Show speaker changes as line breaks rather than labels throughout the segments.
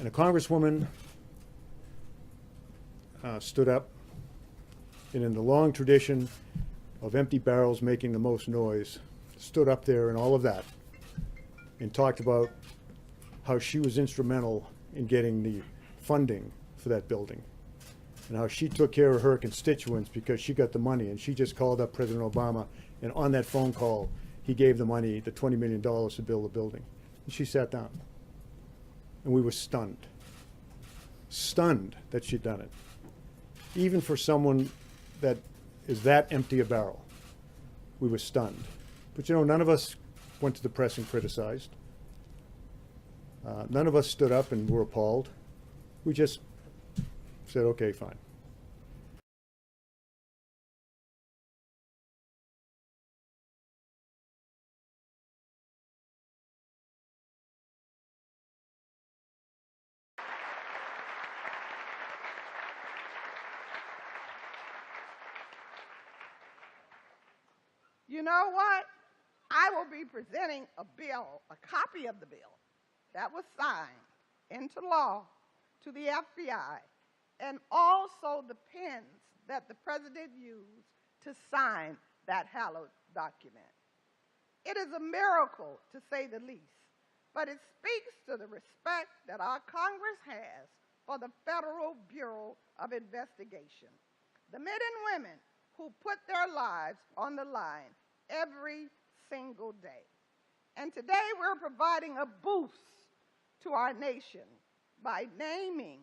And a congresswoman stood up, and in the long tradition of empty barrels making the most noise, stood up there and all of that, and talked about how she was instrumental in getting the funding for that building, and how she took care of her constituents because she got the money, and she just called up President Obama, and on that phone call, he gave the money, the $20 million to build the building. And she sat down, and we were stunned that she'd done it. Even for someone that is that empty a barrel, we were stunned. But you know, none of us went to the press and criticized. None of us stood up and were appalled. We just said, okay, fine.
You know what? I will be presenting a bill, a copy of the bill that was signed into law to the FBI, and also the pens that the president used to sign that hallowed document. It is a miracle, to say the least, but it speaks to the respect that our Congress has for the Federal Bureau of Investigation, the men and women who put their lives on the line every single day. And today we're providing a boost to our nation by naming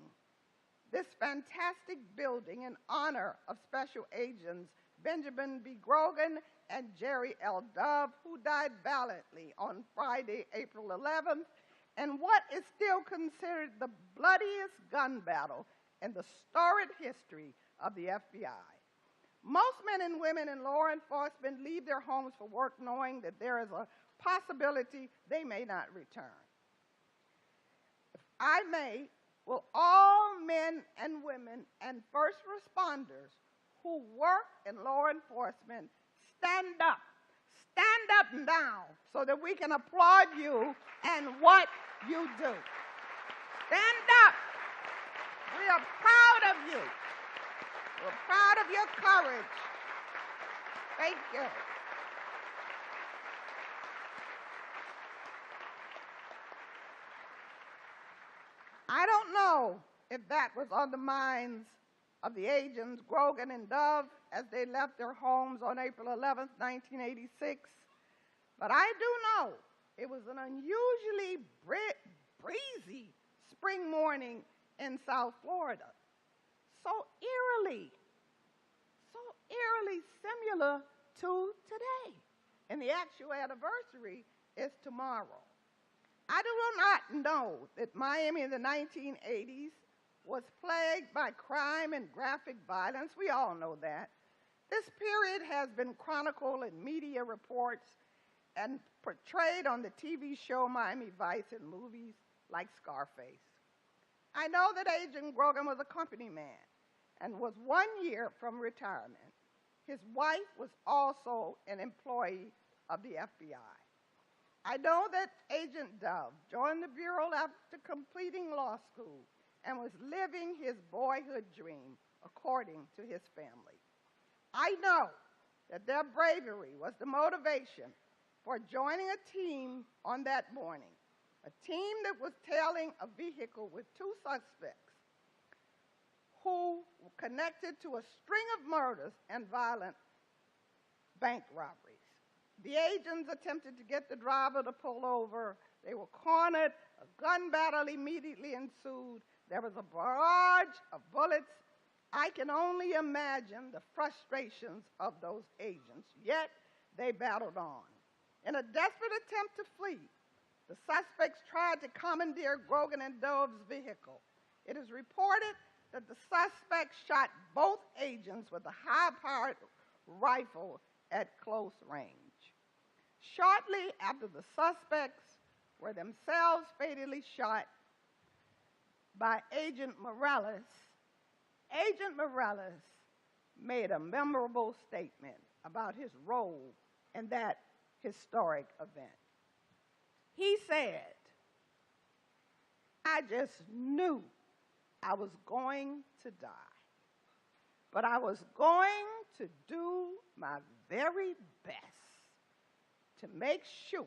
this fantastic building in honor of Special Agents Benjamin B. Grogan and Jerry L. Dove, who died valiantly on Friday, April 11th, and what is still considered the bloodiest gun battle in the storied history of the FBI. Most men and women in law enforcement leave their homes for work knowing that there is a possibility they may not return. If I may, will all men and women and first responders who work in law enforcement stand up now so that we can applaud you and what you do. Stand up. We are proud of you. We're proud of your courage. Thank you. I don't know if that was on the minds of the agents Grogan and Dove as they left their homes on April 11, 1986, but I do know it was an unusually breezy spring morning in South Florida. So eerily similar to today. And the actual anniversary is tomorrow. I do not know that Miami in the 1980s was plagued by crime and graphic violence. We all know that. This period has been chronicled in media reports and portrayed on the TV show Miami Vice and movies like Scarface. I know that Agent Grogan was a company man and was 1 year from retirement. His wife was also an employee of the FBI. I know that Agent Dove joined the Bureau after completing law school and was living his boyhood dream according to his family. I know that their bravery was the motivation for joining a team on that morning, a team that was tailing a vehicle with 2 suspects who were connected to a string of murders and violent bank robberies. The agents attempted to get the driver to pull over. They were cornered. A gun battle immediately ensued. There was a barrage of bullets. I can only imagine the frustrations of those agents, yet they battled on. In a desperate attempt to flee, the suspects tried to commandeer Grogan and Dove's vehicle. It is reported that the suspects shot both agents with a high-powered rifle at close range. Shortly after the suspects were themselves fatally shot by Agent Morales made a memorable statement about his role in that historic event. He said, "I I just knew I was going to die. But I was going to do my very best to make sure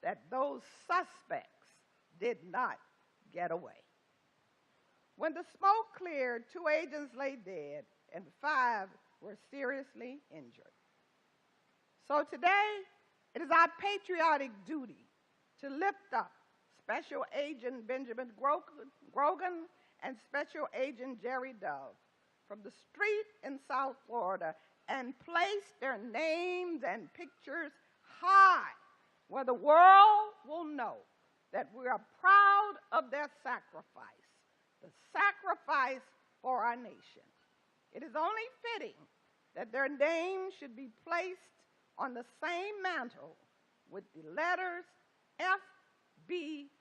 that those suspects did not get away. When the smoke cleared, 2 agents lay dead and 5 were seriously injured. So today, it is our patriotic duty to lift up Special Agent Benjamin Grogan and Special Agent Jerry Dove from the street in South Florida and place their names and pictures high where the world will know that we are proud of their sacrifice, the sacrifice for our nation. It is only fitting that their names should be placed on the same mantle with the letters FBI,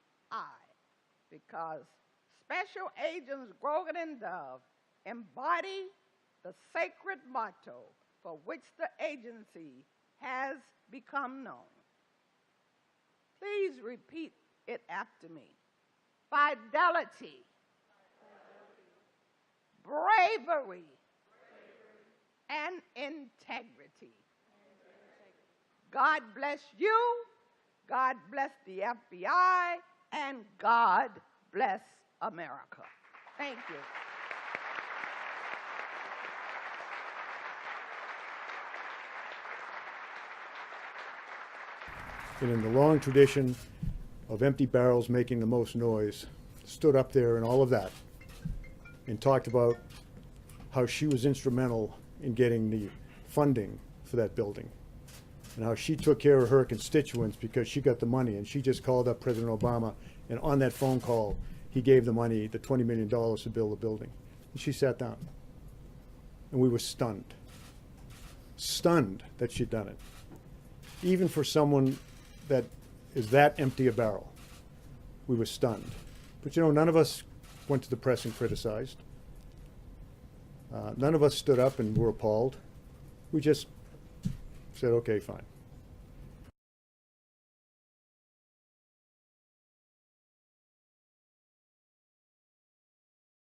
because Special Agents Grogan and Dove embody the sacred motto for which the agency has become known. Please repeat it after me. Fidelity, bravery, and integrity. God bless you, God bless the FBI, and God bless America. Thank you.
And in the long tradition of empty barrels making the most noise, stood up there and all of that, and talked about how she was instrumental in getting the funding for that building, and how she took care of her constituents because she got the money, and she just called up President Obama, and on that phone call, he gave the money, the $20 million to build the building. And she sat down, and we were stunned that she'd done it. Even for someone that is that empty a barrel, we were stunned. But you know, none of us went to the press and criticized. None of us stood up and were appalled. We just said, okay, fine.